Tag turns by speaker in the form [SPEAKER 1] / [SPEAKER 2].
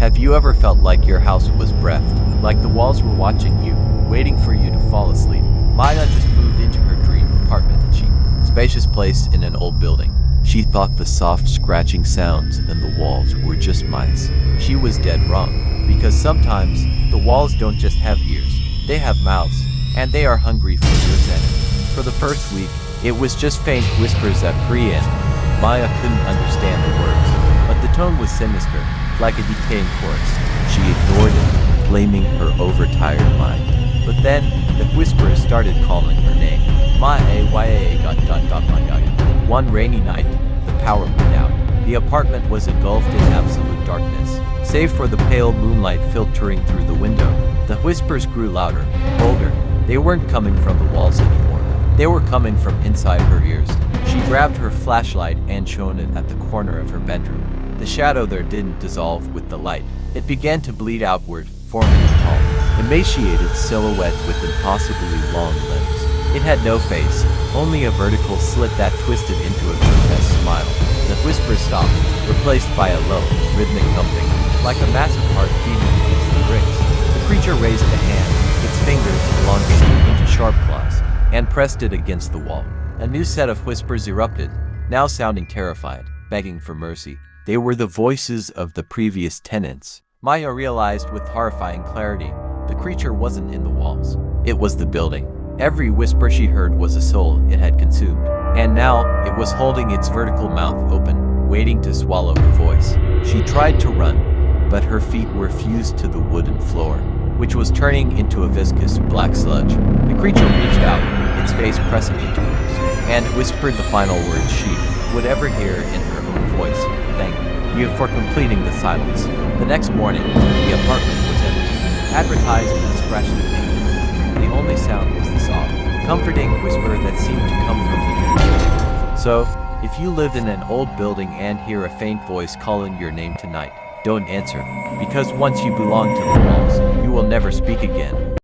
[SPEAKER 1] Have you ever felt like your house was breathed, like the walls were watching you, waiting for you to fall asleep? Maya just moved into her dream apartment, a cheap, spacious place in an old building. She thought the soft scratching sounds in the walls were just mice. She was dead wrong, because sometimes the walls don't just have ears, they have mouths, and they are hungry for your sanity. For the first week, it was just faint whispers at pre-end. Maya couldn't understand the words, but the tone was sinister, like a decaying corpse. She ignored it, blaming her overtired mind. But then, the whispers started calling her name. One rainy night, the power went out. The apartment was engulfed in absolute darkness, save for the pale moonlight filtering through the window. The whispers grew louder, bolder. They weren't coming from the walls anymore. They were coming from inside her ears. She grabbed her flashlight and shone it at the corner of her bedroom. The shadow there didn't dissolve with the light. It began to bleed outward, forming a tall, emaciated silhouette with impossibly long limbs. It had no face, only a vertical slit that twisted into a grotesque smile. The whisper stopped, replaced by a low, rhythmic thumping, like a massive heart beating against the bricks. The creature raised a hand, its fingers elongated into sharp claws, and pressed it against the wall. A new set of whispers erupted, now sounding terrified, begging for mercy. They were the voices of the previous tenants. Maya realized with horrifying clarity, the creature wasn't in the walls. It was the building. Every whisper she heard was a soul it had consumed, and now it was holding its vertical mouth open, waiting to swallow her voice. She tried to run, but her feet were fused to the wooden floor, which was turning into a viscous black sludge. The creature reached out, its face pressing into hers, and whispered the final words she would ever hear in her own voice. Thank you for completing the silence. The next morning, the apartment was empty, advertised as freshly painted. The only sound was the soft, comforting whisper that seemed to come from the interior. So, if you lived in an old building and hear a faint voice calling your name tonight, don't answer, because once you belong to the walls, you will never speak again.